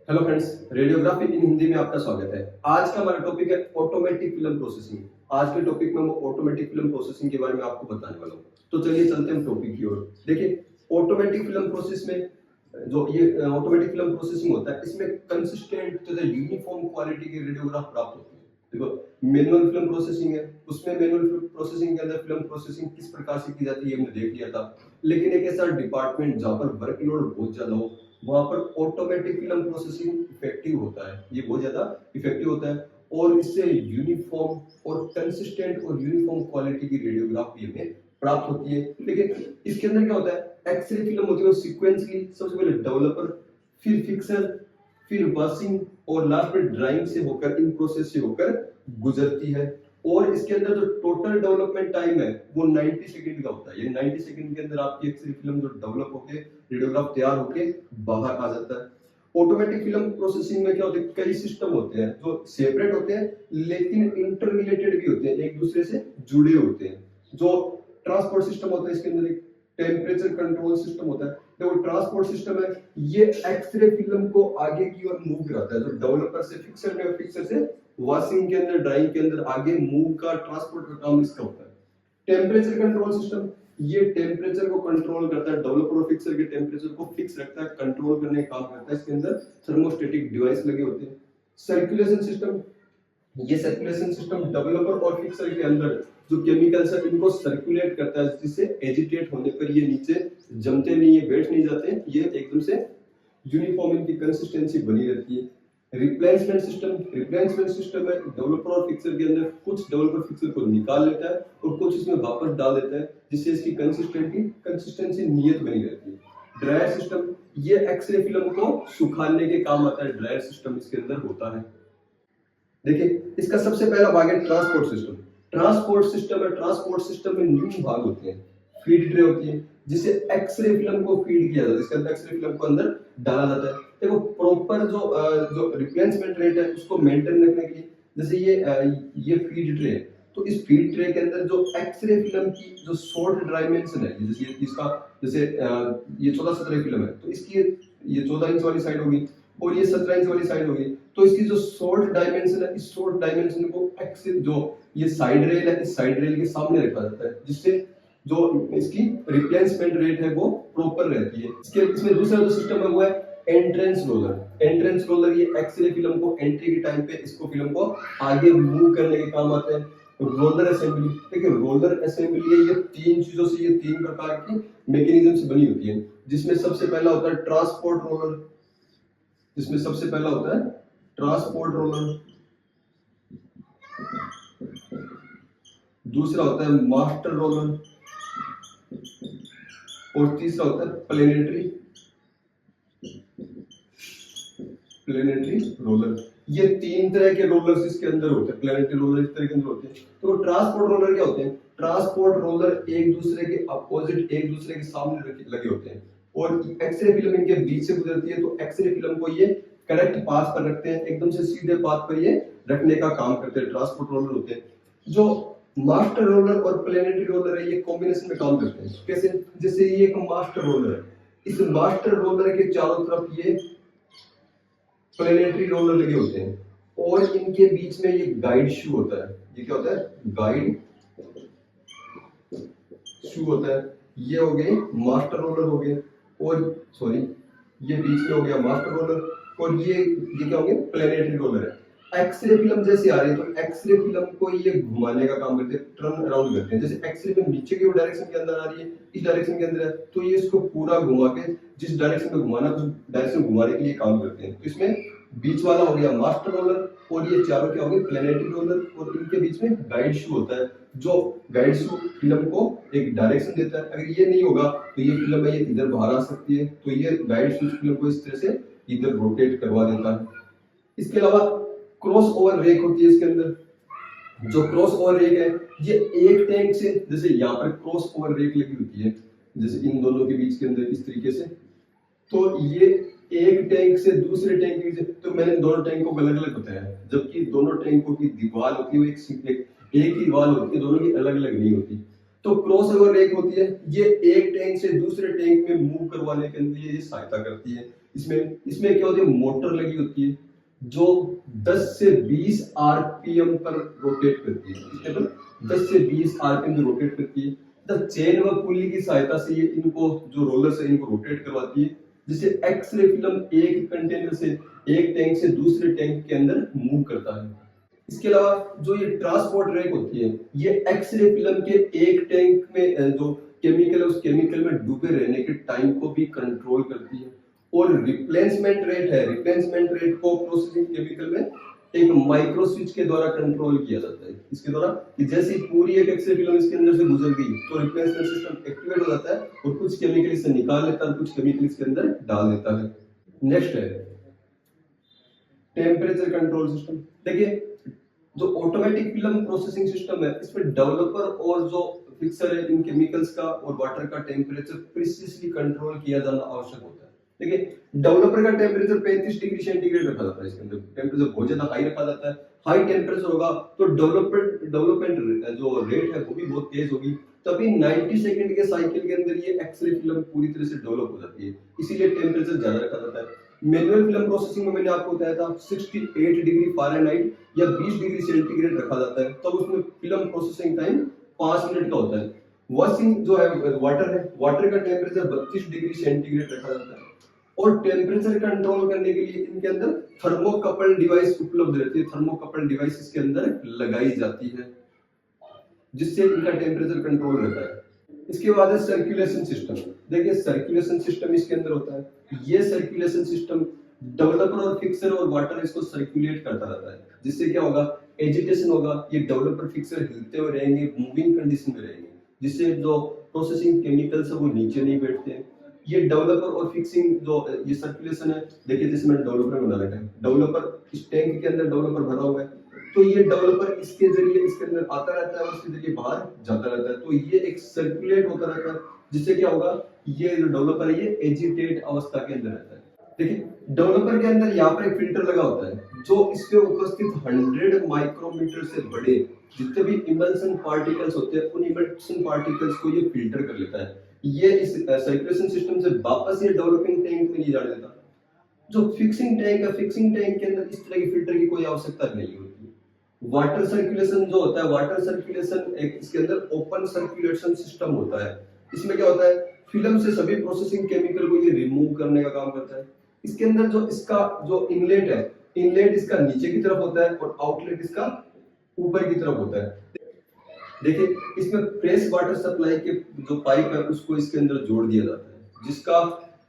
Hello friends, radiography इन हिंदी में आपका स्वागत है। आज का हमारा टॉपिक है ऑटोमेटिक फिल्म प्रोसेसिंग। आज के टॉपिक में हम ऑटोमेटिक फिल्म प्रोसेसिंग के बारे में आपको बताने वाला हूँ। तो चलिए चलते हैं टॉपिक की ओर। देखिए, ऑटोमेटिक फिल्म प्रोसेस में जो ये ऑटोमेटिक फिल्म प्रोसेसिंग होता है, इसमें कंसिस्टेंट तथा यूनिफॉर्म क्वालिटी के रेडियोग्राफ प्राप्त होते हैं। देखो, मैनुअल फिल्म प्रोसेसिंग है, उसमें मैनुअल फिल्म प्रोसेसिंग के अंदर फिल्म प्रोसेसिंग किस प्रकार से की जाती है हमने देख लिया था। लेकिन एक ऐसा डिपार्टमेंट जहाँ पर वर्कलोड बहुत ज्यादा हो, वहां पर ऑटोमेटिक फिल्म प्रोसेसिंग इफेक्टिव होता है। ये बहुत ज्यादा इफेक्टिव होता है और इससे यूनिफॉर्म और कंसिस्टेंट और यूनिफॉर्म क्वालिटी की रेडियोग्राफी हमें प्राप्त होती है। लेकिन इसके अंदर क्या होता है, एक्सरे फिल्म होती है सीक्वेंसली, सबसे पहले डेवलपर, फिर फिक्सर, फिर वाशिंग और लास्ट में ड्राइंग से होकर, इन प्रोसेस से होकर गुजरती है। और इसके अंदर जो टोटल डेवलपमेंट टाइम है वो 90 सेकंड का होता है। ये 90 सेकंड के अंदर आपकी एक्सरे फिल्म जो डेवलप होके रेडियोग्राफ तैयार होके बाहर आ जाता है। ऑटोमेटिक फिल्म प्रोसेसिंग में क्या होता है, कई सिस्टम होते हैं जो सेपरेट होते हैं लेकिन इंटर रिलेटेड भी होते हैं, एक दूसरे से जुड़े होते हैं। जो ट्रांसपोर्ट सिस्टम होता है, इसके अंदर एक टेम्परेचर कंट्रोल सिस्टम होता है। देखो, ट्रांसपोर्ट सिस्टम है, ये एक्सरे फिल्म को आगे की ओर मूव कराता है। जो डेवलपर से फिक्सर में, फिक्सर से वॉशिंग के अंदर, ड्राइंग के अंदर आगे मूव का, ट्रांसपोर्ट का काम इसका होता है। टेम्परेचर कंट्रोल सिस्टम, ये टेम्परेचर को कंट्रोल करता है, डेवलपर और फिक्सर के टेम्परेचर को फिक्स रखता है, कंट्रोल करने का काम करता है। इसके अंदर थर्मोस्टेटिक डिवाइस लगे होते हैं। सर्कुलेशन सिस्टम, ये सर्कुलेशन सिस्टम डेवलपर और फिक्सर के अंदर जो केमिकल्स है इनको सर्कुलेट करता है, जिससे एजिटेट होने पर ये नीचे जमते नहीं है, बैठ नहीं जाते, ये एकदम से यूनिफॉर्म इनकी कंसिस्टेंसी बनी रहती है। रिप्लेसमेंट सिस्टम, रिप्लेसमेंट सिस्टम है, डेवलपर और फिक्सर के अंदर कुछ डेवलपर फिक्सर को निकाल लेता है और कुछ इसमें वापस डाल देता है, जिससे इसकी कंसिस्टेंसी नियत बनी रहती है। ड्रायर सिस्टम, ये एक्सरे फिल्म को सुखाने के काम आता है, ड्रायर सिस्टम इसके अंदर होता है। देखिए, इसका सबसे पहला भाग है ट्रांसपोर्ट सिस्टम। ट्रांसपोर्ट सिस्टम है, ट्रांसपोर्ट सिस्टम में निम्न भाग होते हैं। फीड ट्रे होती है, जिसे एक्सरे फिल्म को फीड किया जाता है, इसके अंदर एक्सरे फिल्म को अंदर डाला जाता है। देखो, प्रॉपर जो रिप्लेसमेंट रेट है उसको मेंटेन रखने के लिए, जैसे ये फीड ट्रे है, तो इस फीड ट्रे के अंदर जो एक्सरे फिल्म की जो शॉर्ट डायमेंशन है, जैसे इसका जैसे ये 14-17 फिल्म है, तो इसकी ये 14 इंच वाली साइड होगी और ये 17 इंच वाली साइड होगी। तो इसकी जो शॉर्ट डायमेंशन है, इस शॉर्ट डायमेंशन को एक्सिस, जो ये साइड रेल है, इस साइड रेल के सामने रखा जाता है, जिससे जो इसकी रिप्लेसमेंट रेट है वो प्रॉपर रहती है। इसमें दूसरा जो सिस्टम है वो है एंट्रेंस रोलर। एंट्रेंस रोलर ये एक्सरे फिल्म को एंट्री के टाइम पे इसको फिल्म को आगे मूव करने के काम आते हैं। रोलर असेंबली, देखिए रोलर असेंबली है, ये तीन चीजों से, ये तीन प्रकार की मैकेनिज्म से बनी होती है, जिसमें सबसे पहला होता है ट्रांसपोर्ट रोलर, जिसमें सबसे पहला होता है ट्रांसपोर्ट रोलर, दूसरा होता है मास्टर रोलर और तीसरा होता है प्लेनेटरी रोलर। ये तीन तरह के रोलर्स इसके अंदर होते हैं, प्लेनेटरी रोलर इस तरह के अंदर होते हैं। तो ट्रांसपोर्ट रोलर क्या होते हैं, ट्रांसपोर्ट रोलर एक दूसरे के अपोजिट, एक दूसरे के सामने लगे होते हैं और एक्सरे फिल्म इनके बीच से गुजरती है, तो एक्सरे फिल्म को ये करेक्ट पाथ पर रखते हैं, एकदम से सीधे पाथ पर ये रखने का काम करते हैं, ट्रांसपोर्ट रोलर होते हैं। जो मास्टर रोलर और प्लेनेटरी रोलर है, ये कॉम्बिनेशन में काम करते हैं। कैसे, जैसे ये एक मास्टर रोलर है, इस मास्टर रोलर के चारों तरफ ये प्लेनेटरी रोलर लगे होते हैं और इनके बीच में ये गाइड शू होता है। ये क्या होता है, गाइड शू होता है। ये हो गए मास्टर रोलर हो गए, और सॉरी, ये बीच में हो गया मास्टर रोलर, और ये क्या हो गया, प्लेनेटरी रोलर है। एक्सरे फिल्म जैसे आ रही है, तो एक्सरे फिल्म को ये घुमाने का काम करते हैं, टर्न अराउंड करते हैं। जैसे एक्सरे फिल्म नीचे की डायरेक्शन के अंदर आ रही है, इस डायरेक्शन के अंदर है, तो ये इसको पूरा घुमा के जिस डायरेक्शन में घुमाना, उस डायरेक्शन घुमाने के लिए काम करते हैं। तो इसमें बीच वाला हो गया मास्टर रोलर और ये चारों क्या हो गए, प्लेनेटरी रोलर, और इनके बीच में गाइड शू होता है, जो गाइड शू फिल्म को एक डायरेक्शन देता है। अगर ये नहीं होगा तो ये फिल्म है, ये इधर बाहर आ सकती है, तो ये गाइड शू फिल्म को इस तरह से इधर रोटेट करवा देता है। इसके अलावा क्रॉस ओवर रेक होती है इसके अंदर। जो क्रॉस ओवर रेक है, ये एक टैंक से, जैसे यहाँ पर क्रॉस ओवर रेक लगी होती है, जैसे इन दोनों के बीच के अंदर इस तरीके से, तो ये एक टैंक से दूसरे टैंक के, तो मैंने दोनों टैंकों को अलग अलग बताया, जबकि दोनों टैंकों की दीवार होती है वो एक ही दीवार होती है, दोनों की अलग अलग नहीं होती। तो क्रॉस ओवर रेक होती है, ये एक टैंक से दूसरे टैंक में मूव करवाने के लिए ये सहायता करती है। इसमें इसमें क्या होती है, मोटर लगी होती है जो 10 से 20 आरपीएम पर रोटेट करती है। कितने पर? 10 से 20 आरपीएम पर रोटेट करती है। द चेन व पुली की सहायता से ये इनको जो रोलर्स है इनको रोटेट करवाती है, जिससे एक्सरे फिल्म एक कंटेनर से एक टैंक से दूसरे टैंक के अंदर मूव करता है। इसके अलावा जो ये ट्रांसपोर्ट रैक होती है, ये एक्सरे फिल्म के एक टैंक में जो केमिकल है उस केमिकल में डूबे रहने के टाइम को भी कंट्रोल करती है। और रिप्लेसमेंट रेट है, रिप्लेसमेंट रेट को प्रोसेसिंग केमिकल में एक माइक्रो स्विच के द्वारा कंट्रोल किया जाता है। इसके द्वारा कि जैसे ही पूरी एक एक्सरे फिल्म इसके अंदर से गुजर गई तो रिप्लेसमेंट सिस्टम एक्टिवेट हो जाता है और कुछ केमिकल इससे निकाल लेता है, कुछ केमिकल इसके अंदर डाल देता है। नेक्स्ट है टेम्परेचर कंट्रोल सिस्टम। देखिए जो ऑटोमेटिक फिल्म प्रोसेसिंग सिस्टम है इसमें डेवलपर और जो फिक्सर है इन केमिकल्स का और वाटर का टेम्परेचर प्रिसाइजली कंट्रोल किया जाना आवश्यक होता है। देखिए डेवलपर का टेम्परेचर 35 डिग्री सेंटीग्रेड रखा जाता है, इसके अंदर टेम्परेचर बहुत ज्यादा हाई रखा जाता है। हाई टेम्परेचर होगा तो डेवलपमेंट जो रेट है वो भी बहुत तेज होगी, तभी 90 सेकंड के साइकिल के अंदर ये एक्सरे फिल्म पूरी तरह से डेवलप हो जाती है, इसीलिए टेम्परेचर ज्यादा रखा जाता है। मैनुअल फिल्म प्रोसेसिंग में मैंने आपको बताया था 68 डिग्री फ़ारेनहाइट या 20 डिग्री सेंटीग्रेड रखा जाता है, तब उसमें फिल्म प्रोसेसिंग टाइम 5 मिनट का होता है। वॉशिंग जो है वाटर है, वाटर का टेम्परेचर 32 डिग्री सेंटीग्रेड रखा जाता है। और टेम्परेचर कंट्रोल करने के लिए इनके अंदर थर्मोकपल डिवाइस उपलब्ध रहती है, थर्मोकपल डिवाइस इसके अंदर लगाई जाती है जिससे इनका टेम्परेचर कंट्रोल रहता है। इसके बाद है सर्कुलेशन सिस्टम। देखिए सर्कुलेशन सिस्टम इसके अंदर होता है, ये सर्कुलेशन सिस्टम डेवलपर और फिक्सर और वाटर इसको सर्कुलेट करता रहता है, जिससे क्या होगा, एजिटेशन होगा, ये डेवलपर फिक्सर हिलते हुए रहेंगे, मूविंग कंडीशन में रहेंगे, जिससे जो प्रोसेसिंग केमिकल्स है वो नीचे नहीं बैठते हैं। ये डेवलपर और फिक्सिंग जो ये सर्कुलेशन है, देखिए जैसे मैंने डेवलपर बना रखा है, डेवलपर इस टैंक के अंदर डेवलपर भरा हुआ है, तो ये डेवलपर इसके जरिए इसके अंदर आता रहता है और इसके जरिए बाहर जाता रहता है, तो ये एक सर्कुलेट होता रहता है, जिससे क्या होगा, ये जो डेवलपर है ये एजिटेट अवस्था के अंदर रहता है। देखिए डेवलपर के अंदर यहाँ पर एक फिल्टर लगा होता है जो इसके उपस्थित 100 माइक्रोमीटर से बड़े जितने भी इमल्सन पार्टिकल्स होते हैं उन इमल्सन पार्टिकल्स को ये फिल्टर कर लेता है। ये इस सर्कुलेशन सिस्टम से वापस ये डेवलपिंग टैंक में नहीं जाने देता। जो फिक्सिंग टैंक है, फिक्सिंग टैंक के अंदर इस तरह की फिल्टर की कोई आवश्यकता नहीं होती। वाटर सर्कुलेशन जो होता है, वाटर सर्कुलेशन एक इसके अंदर ओपन सर्कुलेशन सिस्टम होता है। इसमें क्या होता है, फिल्म से सभी प्रोसेसिंग केमिकल को ये रिमूव करने का काम करता है। इसके अंदर जो इसका जो इनलेट है, इनलेट इसका नीचे की तरफ होता है और आउटलेट इसका ऊपर की तरफ होता है। देखिए इसमें फ्रेश वाटर सप्लाई के जो पाइप है उसको इसके अंदर जोड़ दिया जाता है, जिसका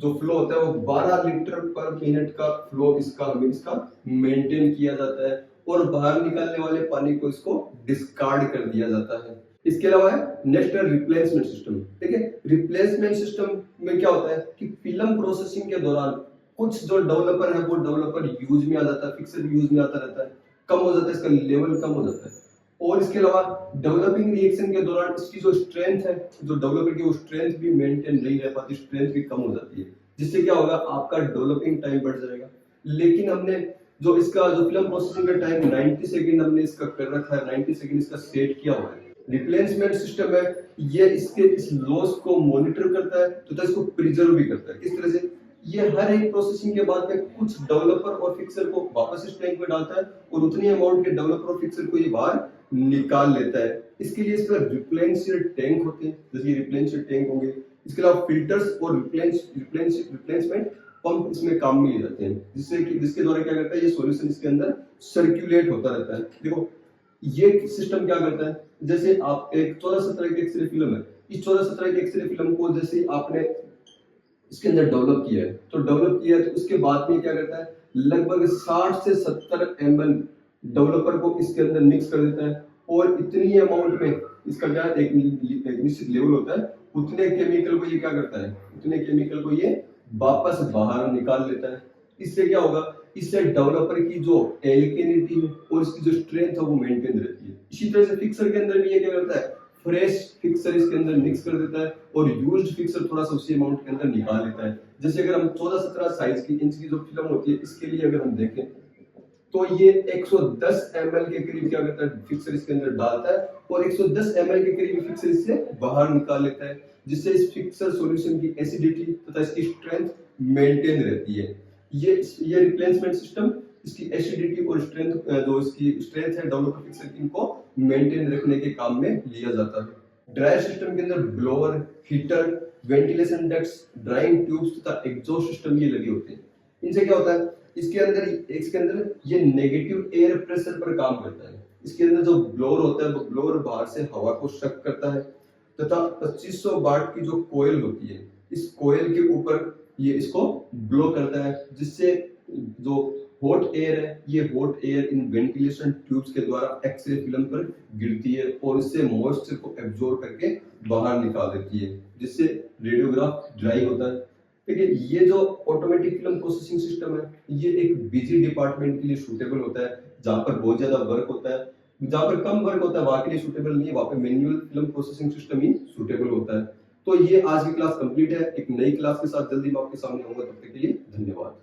जो फ्लो होता है वो 12 लीटर पर मिनट का फ्लो इसका मेंटेन किया जाता है और बाहर निकलने वाले पानी को इसको डिस्कार्ड कर दिया जाता है। इसके अलावा है नेक्स्ट है रिप्लेसमेंट सिस्टम। देखिए रिप्लेसमेंट सिस्टम में क्या होता है कि फिल्म प्रोसेसिंग के दौरान कुछ जो डेवलपर है वो डेवलपर यूज में आ जाता है, फिक्सर यूज में आता रहता है, कम हो जाता है, इसका लेवल कम हो जाता है। और इसके अलावा डेवलपिंग रिएक्शन के दौरान इसकी जो स्ट्रेंथ है, जो डेवलपर की वो स्ट्रेंथ भी मेंटेन नहीं रह पाती, स्ट्रेंथ भी कम हो जाती है, जिससे क्या होगा, आपका डेवलपिंग टाइम बढ़ जाएगा। लेकिन हमने जो इसका जो फिल्म प्रोसेसिंग का टाइम 90 सेकंड हमने इसका कर रखा है, 90 सेकंड इसका सेट किया हुआ है। रिप्लेसमेंट सिस्टम है, ये इसके इस लॉस को मॉनिटर करता है तो इसको प्रिजर्व भी करता है। किस तरह से, ये हर एक प्रोसेसिंग के बाद में कुछ डेवलपर और फिक्सर को वापस इस टैंक में डालता है और उतनी अमाउंट के डेवलपर और फिक्सर को ये बाहर निकाल लेता है। इसके लिए इस पर रिप्लेनिशर टैंक होते हैं, जैसे रिप्लेनिशर टैंक होंगे। इसके अलावा फिल्टर्स और रिप्लेसमेंट पंप इसमें काम में लिए जाते हैं, जिसके द्वारा क्या करता है, ये सॉल्यूशन इसके अंदर सर्कुलेट होता रहता है। देखो ये सिस्टम क्या करता है, जैसे आप एक 14-17 की एक्सरे फिल्म है, इस 14-17 की एक्सरे फिल्म को जैसे आपने इसके अंदर डेवलप किया है, तो उसके बाद में क्या करता है, लगभग 60 से 70 ml डेवलपर को इसके अंदर मिक्स कर देता है और इतनी अमाउंट में इसका क्या एक निश्चित लेवल होता है, उतने केमिकल को ये क्या करता है, उतने केमिकल को ये वापस बाहर निकाल लेता है। इससे क्या होगा, इससे डेवलपर की जो एल्केनिटी है और इसकी जो स्ट्रेंथ है वो मेंटेन रहती है। इसी तरह से फिक्सर के अंदर भी ये क्या करता है, फ्रेश फिक्सर इसके अंदर मिक्स कर देता है और यूज्ड फिक्सर थोड़ा सा उसी अमाउंट के अंदर निकाल लेता है। जैसे अगर हम 14-17 साइज की इंच की जो फिल्म होती है, इसके लिए अगर हम देखें तो ये 110 ml के करीब क्या करता है, फिक्सर इसके अंदर डालता है और 110 ml के करीब फिक्सर इससे बाहर निकाल लेता है, जिससे इस फिक्सर सॉल्यूशन की एसिडिटी तथा इसकी स्ट्रेंथ मेंटेन रहती है। ये रिप्लेसमेंट सिस्टम इसकी एसिडिटी और स्ट्रेंथ, जो इसकी स्ट्रेंथ है डाउनलोड पिक्सल, इनको मेंटेन रखने के काम में लिया जाता है। ड्रायर सिस्टम के अंदर blower, heater, ventilation ducts, drawing tubes तथा एग्जॉस्ट सिस्टम ये लगे होते हैं। इनसे क्या होता है, इसके अंदर ये नेगेटिव एयर प्रेशर पर काम करता है। इसके अंदर जो ब्लोअर होता है वो ब्लोअर बाहर से हवा को सक करता है तथा 2500 वाट की जो कोयल होती है, इस कोयल के ऊपर ये इसको ब्लो करता है, जिससे जो हॉट एयर है, ये hot air in ventilation tubes के द्वारा एक्सरे फिल्म पर गिरती है और इससे मॉइस्चर को एब्जॉर्ब करके बाहर निकाल देती है, जिससे रेडियोग्राफ ड्राई होता है। देखिए, ये जो ऑटोमेटिक फिल्म प्रोसेसिंग सिस्टम है, ये एक बिजी डिपार्टमेंट के लिए सूटेबल होता है, जहाँ पर बहुत ज्यादा वर्क होता है। जहाँ पर कम वर्क होता है वहां के लिए सूटेबल नहीं है, वहां पे मैनुअल फिल्म प्रोसेसिंग सिस्टम ही सूटेबल होता है। तो ये आज की क्लास कंप्लीट है। एक नई क्लास के साथ जल्दी मैं आपके सामने आऊंगा, तब तक के लिए धन्यवाद।